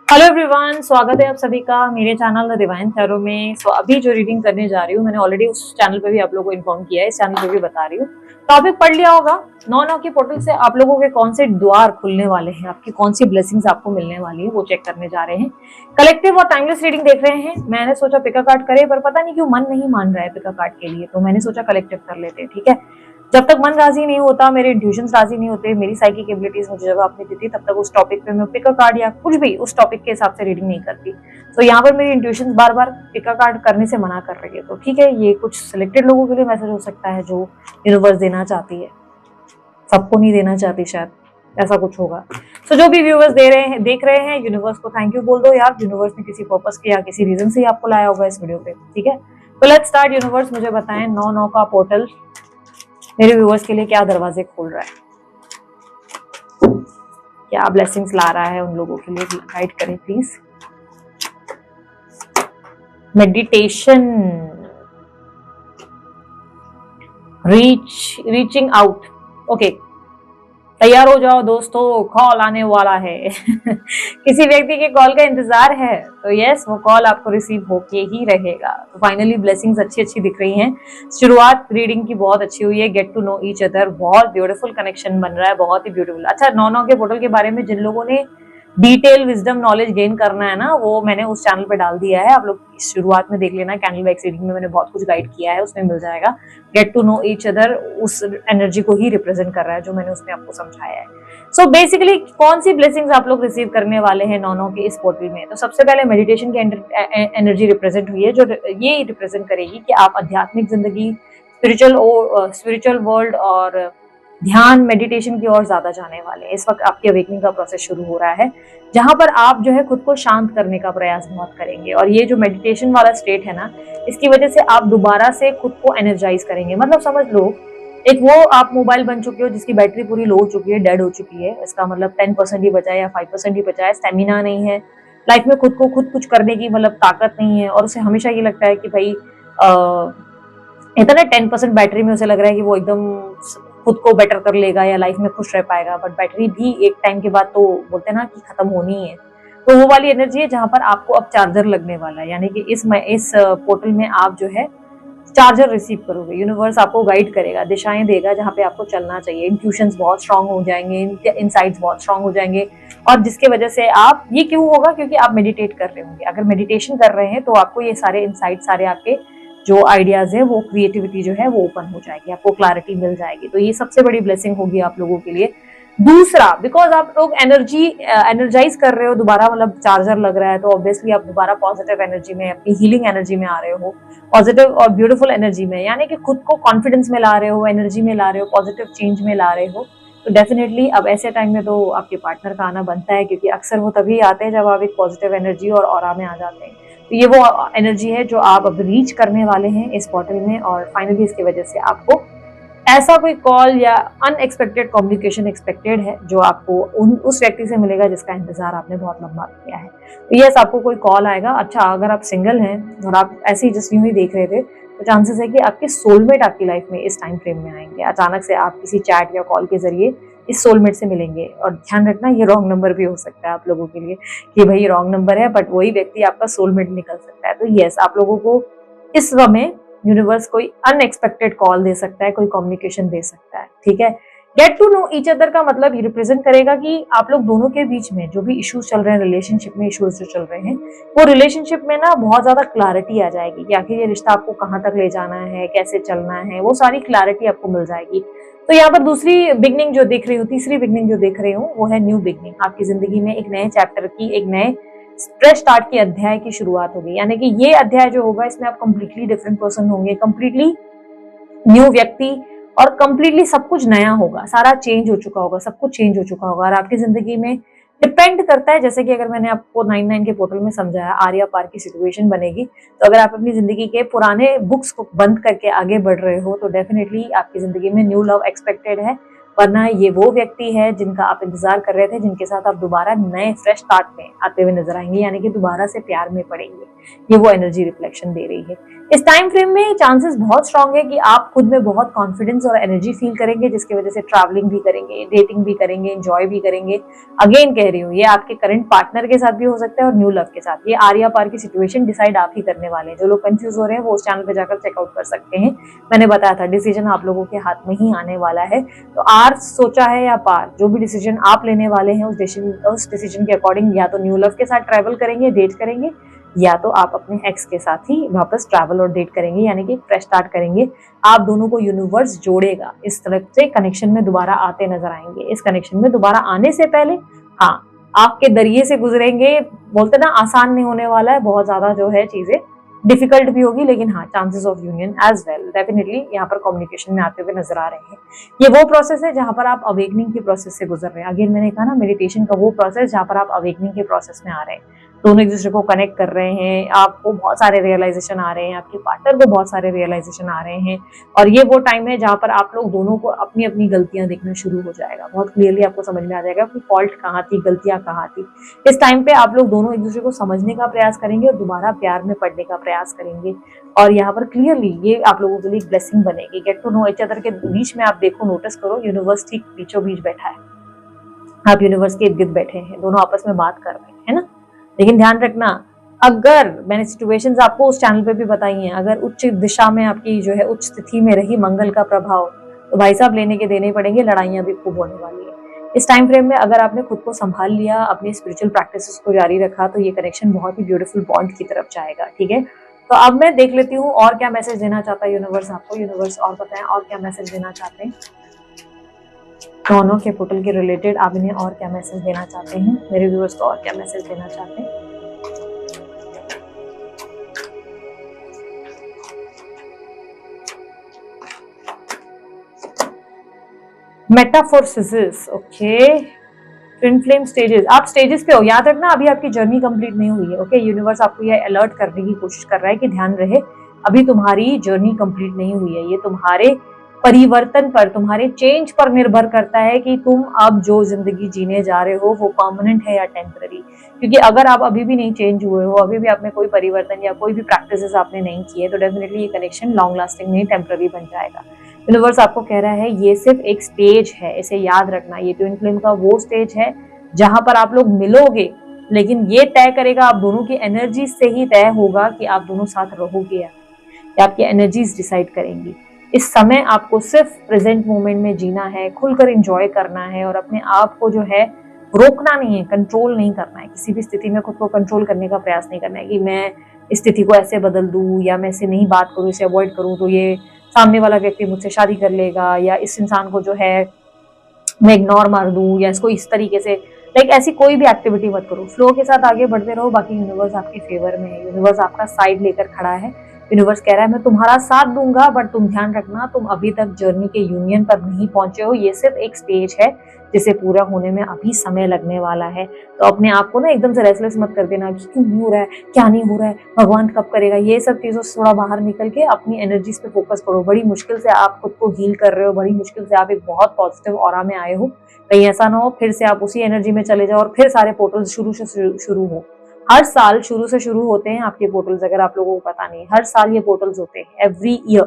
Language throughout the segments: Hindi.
हेलो एवरीवन, स्वागत है आप सभी का मेरे चैनल द डिवाइन टैरो में। अभी जो रीडिंग करने जा रही हूँ, मैंने ऑलरेडी उस चैनल पे भी आप लोगों को इन्फॉर्म किया है, इस चैनल पे भी बता रही हूँ। टॉपिक पढ़ लिया होगा। 9/9 के पोर्टल से आप लोगों के कौन से द्वार खुलने वाले हैं, आपकी कौन सी ब्लेसिंग्स आपको मिलने वाली है, वो चेक करने जा रहे हैं। कलेक्टिव और टाइमलेस रीडिंग देख रहे हैं। मैंने सोचा पिका कार्ड करे, पर पता नहीं क्यों मन नहीं मान रहा है पिका कार्ड के लिए, तो मैंने सोचा कलेक्टिव कर लेते हैं। ठीक है, जब तक मन राजी नहीं होता, मेरे इंट्यूशंस राजी नहीं होते, मेरी साइकिक एबिलिटीज मुझे जवाब नहीं देती, तब तक उस टॉपिक पे मैं पिका कार्ड या कुछ भी उस टॉपिक के हिसाब से रीडिंग नहीं करती। तो यहाँ पर मेरी इंट्यूशंस बार बार पिका कार्ड करने से मना कर रही है। तो ठीक है, ये कुछ सिलेक्टेड लोगों के लिए मैसेज हो सकता है जो यूनिवर्स देना चाहती है, सबको नहीं देना चाहती, शायद ऐसा कुछ होगा। तो जो भी व्यूअर्स दे रहे हैं, देख रहे हैं, यूनिवर्स को थैंक यू बोल दो यार। यूनिवर्स ने किसी पर्पस के या किसी रीजन से ही आपको लाया होगा इस वीडियो पे। ठीक है, तो लेट्स स्टार्ट। यूनिवर्स मुझे बताएं 9/9 का पोर्टल मेरे व्यूअर्स के लिए क्या दरवाजे खोल रहा है, क्या ब्लेसिंग्स ला रहा है उन लोगों के लिए, गाइड करें please. Meditation, reaching out. Okay, तैयार हो जाओ दोस्तों, कॉल आने वाला है। किसी व्यक्ति के कॉल का इंतजार है, तो यस, वो कॉल आपको रिसीव होके ही रहेगा। तो फाइनली ब्लेसिंग्स अच्छी अच्छी दिख रही हैं। शुरुआत रीडिंग की बहुत अच्छी हुई है। Get to know each other, बहुत ब्यूटीफुल कनेक्शन बन रहा है, बहुत ही ब्यूटीफुल। अच्छा, 9/9 के पोर्टल के बारे में जिन लोगों ने डिटेल विजडम नॉलेज गेन करना है ना, वो मैंने उस चैनल पे डाल दिया है। आप लोग शुरुआत में देख लेना, कैंडल बैक्स रीडिंग में मैंने बहुत कुछ गाइड किया है, उसमें मिल जाएगा। Get to know each other उस एनर्जी को ही रिप्रेजेंट कर रहा है जो मैंने उसमें आपको समझाया है। सो बेसिकली कौन सी ब्लेसिंग्स आप लोग रिसीव करने वाले हैं 9/9 के इस पोर्टल में। तो सबसे पहले मेडिटेशन की एनर्जी रिप्रेजेंट हुई है, जो ये रिप्रेजेंट करेगी कि आप आध्यात्मिक जिंदगी, स्पिरिचुअल वर्ल्ड और ध्यान मेडिटेशन की ओर ज्यादा जाने वाले हैं। इस वक्त आपके अवेकनिंग का प्रोसेस शुरू हो रहा है, जहां पर आप जो है खुद को शांत करने का प्रयास बहुत करेंगे। और ये जो मेडिटेशन वाला स्टेट है ना, इसकी वजह से आप दोबारा से खुद को एनर्जाइज करेंगे। मतलब समझ लो, एक वो आप मोबाइल बन चुके हो जिसकी बैटरी पूरी लो हो चुकी है, डेड हो चुकी है। इसका मतलब 10% ही बचा है या 5% ही बचा है। स्टेमिना नहीं है लाइफ में, खुद को खुद कुछ करने की मतलब ताकत नहीं है, और उसे हमेशा ये लगता है कि भाई इतना 10% बैटरी में उसे लग रहा है कि वो एकदम खुद को बेटर कर लेगा या लाइफ में खुश रह पाएगा। बट बैटरी भी एक टाइम के बाद तो बोलते हैं ना कि खत्म होनी है। तो वो वाली एनर्जी है जहां पर आपको अब चार्जर लगने वाला है, यानी कि इस पोर्टल में आप जो है चार्जर रिसीव करोगे। यूनिवर्स आपको गाइड करेगा, दिशाएं देगा जहां पे आपको चलना चाहिए। इंट्यूशंस बहुत स्ट्रांग हो जाएंगे, इनसाइट्स बहुत स्ट्रांग हो जाएंगे। और जिसके वजह से आप, ये क्यों होगा, क्योंकि आप मेडिटेट कर रहे होंगे। अगर मेडिटेशन कर रहे हैं तो आपको ये सारे इनसाइट, सारे आपके जो आइडियाज है, वो क्रिएटिविटी जो है वो ओपन हो जाएगी, आपको क्लैरिटी मिल जाएगी। तो ये सबसे बड़ी ब्लेसिंग होगी आप लोगों के लिए। दूसरा, बिकॉज आप लोग एनर्जाइज कर रहे हो दोबारा, मतलब चार्जर लग रहा है, तो ऑब्वियसली आप दोबारा पॉजिटिव एनर्जी में, अपनी हीलिंग एनर्जी में आ रहे हो, पॉजिटिव और ब्यूटीफुल एनर्जी में, यानी कि खुद को कॉन्फिडेंस में ला रहे हो, एनर्जी में ला रहे हो, पॉजिटिव चेंज में ला रहे हो। तो डेफिनेटली अब ऐसे टाइम में तो आपके पार्टनर का आना बनता है, क्योंकि अक्सर वो तभी आते हैं जब आप एक पॉजिटिव एनर्जी और ऑरा में आ जाते हैं। तो ये वो एनर्जी है जो आप अब रीच करने वाले हैं इस पोर्टल में। और फाइनली इसकी वजह से आपको ऐसा कोई कॉल या अनएक्सपेक्टेड कम्युनिकेशन एक्सपेक्टेड है जो आपको उस व्यक्ति से मिलेगा जिसका इंतजार आपने बहुत लंबा किया है। तो यस, आपको कोई कॉल आएगा। अच्छा, अगर आप सिंगल हैं और आप ऐसे ही जस्ट यूं ही देख रहे थे, तो चांसेस है कि आपके सोलमेट आपकी लाइफ में इस टाइम फ्रेम में आएंगे। अचानक से आप किसी चैट या कॉल के जरिए इस सोलमेट से मिलेंगे। और ध्यान रखना, ये रॉन्ग नंबर भी हो सकता है आप लोगों के लिए, कि भाई रॉन्ग नंबर है, बट वही व्यक्ति आपका सोलमेट निकल सकता है। तो यस, आप लोगों को इस समय यूनिवर्स कोई अनएक्सपेक्टेड कॉल दे सकता है, कोई कम्युनिकेशन दे सकता है। ठीक है, get to know each other का मतलब ये रिप्रेजेंट करेगा कि आप लोग दोनों के बीच में जो भी इश्यूज चल रहे हैं, रिलेशनशिप में इश्यूज जो चल रहे हैं, वो रिलेशनशिप में ना बहुत ज्यादा क्लैरिटी आ जाएगी कि आखिर ये रिश्ता आपको कहाँ तक ले जाना है, कैसे चलना है, वो सारी क्लैरिटी आपको मिल जाएगी। तो यहाँ पर दूसरी बिगनिंग जो देख रही हूँ, तीसरी बिगनिंग जो देख रही हूँ, वो है न्यू बिगनिंग। आपकी जिंदगी में एक नए चैप्टर की, एक नए फ्रेश स्टार्ट की अध्याय की शुरुआत होगी। यानी कि ये अध्याय जो होगा, इसमें आप कंप्लीटली डिफरेंट पर्सन होंगे, कंप्लीटली न्यू व्यक्ति, और कंप्लीटली सब कुछ नया होगा, सारा चेंज हो चुका होगा, सब कुछ चेंज हो चुका होगा। और आपकी जिंदगी में डिपेंड करता है, जैसे कि अगर मैंने आपको 9/9 के पोर्टल में समझाया, आर्या पार की सिचुएशन बनेगी। तो अगर आप अपनी जिंदगी के पुराने बुक्स को बंद करके आगे बढ़ रहे हो, तो डेफिनेटली आपकी जिंदगी में न्यू लव एक्सपेक्टेड है। वरना ये वो व्यक्ति है जिनका आप इंतजार कर रहे थे, जिनके साथ आप दोबारा नए फ्रेश स्टार्ट में आते हुए नजर आएंगे, यानी कि दोबारा से प्यार में पड़ेंगे। ये वो एनर्जी रिफ्लेक्शन दे रही है। इस टाइम फ्रेम में चांसेस बहुत स्ट्रांग है कि आप खुद में बहुत कॉन्फिडेंस और एनर्जी फील करेंगे, जिसकी वजह से ट्रैवलिंग भी करेंगे, डेटिंग भी करेंगे, एंजॉय भी करेंगे। अगेन कह रही हूँ, ये आपके करंट पार्टनर के साथ भी हो सकता है और न्यू लव के साथ। ये आर या पार की सिचुएशन डिसाइड आप ही करने वाले हैं। जो लोग कंफ्यूज हो रहे हैं वो उस चैनल पे जाकर चेकआउट कर सकते हैं। मैंने बताया था डिसीजन आप लोगों के हाथ में ही आने वाला है। तो आर सोचा है या पार, जो भी डिसीजन आप लेने वाले हैं उस डिसीजन के अकॉर्डिंग या तो न्यू लव के साथ ट्रैवल करेंगे, डेट करेंगे, या तो आप अपने एक्स के साथ ही वापस ट्रैवल और डेट करेंगे, यानी कि फ्रेश स्टार्ट करेंगे। आप दोनों को यूनिवर्स जोड़ेगा, इस तरफ से कनेक्शन में दोबारा आते नजर आएंगे। इस कनेक्शन में दोबारा आने से पहले हाँ, आपके दरिये से गुजरेंगे। बोलते ना आसान नहीं होने वाला है, बहुत ज्यादा जो है चीजें डिफिकल्ट भी होगी, लेकिन हाँ, chances of union as well definitely यहाँ पर कम्युनिकेशन में आते हुए नजर आ रहे हैं। ये वो प्रोसेस है जहां पर आप अवेकनिंग के प्रोसेस से गुजर रहे हैं। अगेन मैंने कहा ना, मेडिटेशन का वो प्रोसेस जहां पर आप अवेकनिंग के प्रोसेस में आ रहे हैं, दोनों एक दूसरे को कनेक्ट कर रहे हैं, आपको बहुत सारे रियलाइजेशन आ रहे हैं, आपके पार्टनर को बहुत सारे रियलाइजेशन आ रहे हैं। और ये वो टाइम है जहां पर आप लोग दोनों को अपनी अपनी गलतियां देखना शुरू हो जाएगा। बहुत क्लियरली आपको समझ में आ जाएगा कि फॉल्ट कहाँ थी, गलतियां कहाँ थी। इस टाइम पे आप लोग दोनों एक दूसरे को समझने का प्रयास करेंगे और दोबारा प्यार में पड़ने का प्रयास करेंगे। और यहाँ पर क्लियरली ये आप लोगों के लिए एक ब्लेसिंग बनेगी। Get to know each other के बीच में आप देखो, नोटिस करो, यूनिवर्स ठीक बीचों बीच बैठा है, आप यूनिवर्स के इर्द गिर्द बैठे हैं, दोनों आपस में बात कर रहे हैं, है ना। लेकिन ध्यान रखना, अगर मैंने सिचुएशंस आपको उस चैनल पे भी बताई हैं, अगर उच्च दिशा में आपकी जो है उच्च स्थिति में रही मंगल का प्रभाव, तो भाई साहब लेने के देने पड़ेंगे, लड़ाइयां भी खूब होने वाली है। इस टाइम फ्रेम में अगर आपने खुद को संभाल लिया, अपनी स्पिरिचुअल प्रैक्टिसेस को जारी रखा, तो ये कनेक्शन बहुत ही ब्यूटीफुल बॉन्ड की तरफ जाएगा। ठीक है, तो अब मैं देख लेती हूँ और क्या मैसेज देना चाहता है यूनिवर्स आपको। यूनिवर्स और बताएं और क्या मैसेज देना चाहते हैं दोनों के पोर्टल के रिलेटेड। आप इन्हें और क्या मैसेज देना चाहते हैं, मेरे व्यूअर्स को और क्या मैसेज देना चाहते हैं। मेटाफोर्सिस, ओके, ट्विन फ्लेम स्टेजेस, आप स्टेजेस पे हो, याद रखना अभी आपकी जर्नी कंप्लीट नहीं हुई है। ओके, यूनिवर्स आपको ये अलर्ट करने की कोशिश कर रहा है कि ध्यान रहे, अभी तुम्हारी जर्नी कंप्लीट नहीं हुई है। ये तुम्हारे परिवर्तन पर, तुम्हारे चेंज पर निर्भर करता है कि तुम अब जो जिंदगी जीने जा रहे हो वो परमानेंट है या टेम्पररी। क्योंकि अगर आप अभी भी नहीं चेंज हुए हो, अभी भी आपने कोई परिवर्तन या कोई भी प्रैक्टिसेस आपने नहीं किए, तो डेफिनेटली ये कनेक्शन लॉन्ग लास्टिंग नहीं, टेम्पररी बन जाएगा। यूनिवर्स आपको कह रहा है ये सिर्फ एक स्टेज है, इसे याद रखना। ये ट्विन फ्लेम का वो स्टेज है जहां पर आप लोग मिलोगे, लेकिन ये तय करेगा, आप दोनों की एनर्जी से ही तय होगा कि आप दोनों साथ रहोगे या आपकी एनर्जीज डिसाइड करेंगी। इस समय आपको सिर्फ प्रेजेंट मोमेंट में जीना है, खुलकर एंजॉय करना है और अपने आप को जो है रोकना नहीं है, कंट्रोल नहीं करना है। किसी भी स्थिति में खुद को कंट्रोल करने का प्रयास नहीं करना है कि मैं इस स्थिति को ऐसे बदल दूं या मैं इसे नहीं बात करूं, इसे अवॉइड करूं तो ये सामने वाला व्यक्ति मुझसे शादी कर लेगा, या इस इंसान को जो है मैं इग्नोर मार दूं, या इसको इस तरीके से, लाइक ऐसी कोई भी एक्टिविटी मत करो। फ्लो के साथ आगे बढ़ते रहो, बाकी यूनिवर्स आपके फेवर में है, यूनिवर्स आपका साइड लेकर खड़ा है। यूनिवर्स कह रहा है मैं तुम्हारा साथ दूंगा, बट तुम ध्यान रखना तुम अभी तक जर्नी के यूनियन पर नहीं पहुंचे हो। ये सिर्फ एक स्टेज है जिसे पूरा होने में अभी समय लगने वाला है। तो अपने आप को ना एकदम से रेस्टलेस मत कर देना कि क्यों नहीं हो रहा है, क्या नहीं हो रहा है, भगवान कब करेगा। ये सब चीजों से थोड़ा बाहर निकल के अपनी एनर्जीज पे फोकस करो। बड़ी मुश्किल से आप खुद को हील कर रहे हो, बड़ी मुश्किल से आप एक बहुत पॉजिटिव ऑरा में आए हो, कहीं ऐसा ना हो फिर से आप उसी एनर्जी में चले जाओ और फिर सारे पोर्टल्स शुरू से शुरू हो। हर साल शुरू से शुरू होते हैं आपके पोर्टल्स, अगर आप लोगों को पता नहीं, हर साल ये पोर्टल्स होते हैं, एवरी ईयर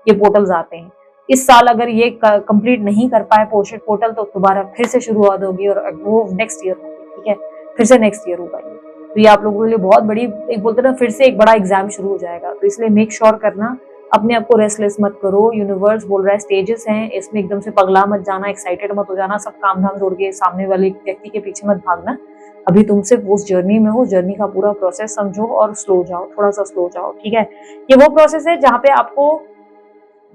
ये पोर्टल्स आते हैं। इस साल अगर ये कंप्लीट नहीं कर पाए पोर्टल, तो दोबारा फिर से शुरुआत होगी और वो नेक्स्ट ईयर होगी। ठीक है, फिर से नेक्स्ट ईयर होगा ये। तो ये आप लोगों के लिए बहुत बड़ी, एक बोलते ना फिर से एक बड़ा एग्जाम शुरू हो जाएगा। तो इसलिए मेक श्योर करना, अपने आप को रेस्टलेस मत करो। यूनिवर्स बोल रहा है स्टेजेस हैं, इसमें एकदम से पगला मत जाना, एक्साइटेड मत हो जाना, सब काम धाम छोड़ के सामने वाले व्यक्ति के पीछे मत भागना। अभी तुम सिर्फ उस जर्नी में हो, जर्नी का पूरा प्रोसेस समझो और स्लो जाओ, थोड़ा सा स्लो जाओ। ठीक है, ये वो प्रोसेस है जहाँ पे आपको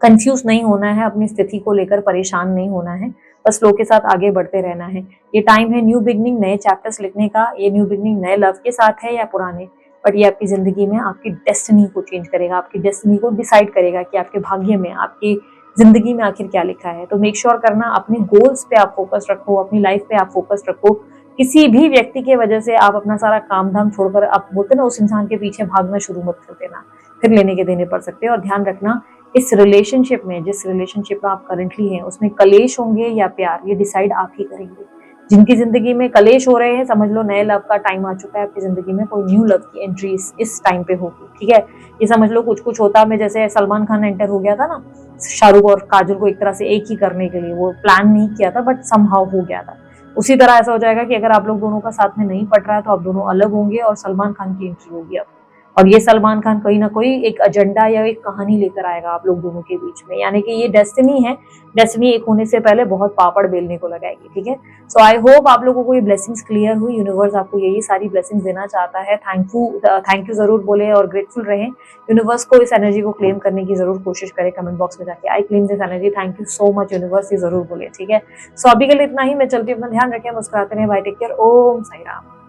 कंफ्यूज नहीं होना है, अपनी स्थिति को लेकर परेशान नहीं होना है, बस फ्लो के साथ आगे बढ़ते रहना है। ये टाइम है न्यू बिगनिंग, नए चैप्टर्स लिखने का। ये न्यू बिगनिंग नए लव के साथ है या पुराने, बट ये आपकी जिंदगी में आपकी डेस्टिनी को चेंज करेगा, आपकी डेस्टिनी को डिसाइड करेगा कि आपके भाग्य में, आपकी जिंदगी में आखिर क्या लिखा है। तो मेक श्योर करना अपने गोल्स पे आप फोकस रखो, अपनी लाइफ पे आप फोकस रखो। किसी भी व्यक्ति के वजह से आप अपना सारा काम धाम छोड़कर, आप बोलते ना उस इंसान के पीछे भागना शुरू मत कर देना, फिर लेने के देने पड़ सकते हैं। और ध्यान रखना, इस रिलेशनशिप में, जिस रिलेशनशिप में आप करंटली हैं, उसमें कलेश होंगे या प्यार, ये डिसाइड आप ही करेंगे। जिनकी जिंदगी में कलेश हो रहे हैं, समझ लो नए लव का टाइम आ चुका है आपकी जिंदगी में, कोई न्यू लव की एंट्री इस टाइम पे होगी, ठीक है। ये समझ लो कुछ कुछ होता में, जैसे सलमान खान एंटर हो गया था ना शाहरुख और काजल को एक तरह से एक ही करने के लिए, वो प्लान नहीं किया था बट समहाउ हो गया था। उसी तरह ऐसा हो जाएगा कि अगर आप लोग दोनों का साथ में नहीं पट रहा है तो आप दोनों अलग होंगे और सलमान खान की एंट्री होगी अब। और ये सलमान खान कहीं ना कोई एक एजेंडा या एक कहानी लेकर आएगा आप लोग दोनों के बीच में, यानी कि ये डेस्टिनी है। डेस्टिनी एक होने से पहले बहुत पापड़ बेलने को लगाएगी, ठीक है। सो आई होप आप लोगों को ये ब्लेसिंग्स क्लियर हुई, यूनिवर्स आपको यही सारी ब्लेसिंग्स देना चाहता है। थैंक यू जरूर बोले और ग्रेटफुल रहे। यूनिवर्स को इस एनर्जी को क्लेम करने की जरूर कोशिश करें कमेंट बॉक्स में जाके, I claim this energy, thank you so much universe, ये जरूर बोले, ठीक है। सो अभी के लिए इतना ही, मैं चलती हूँ, अपना ध्यान रखें, मुस्कुराते रहें, बाय, टेक केयर, ओम साई राम।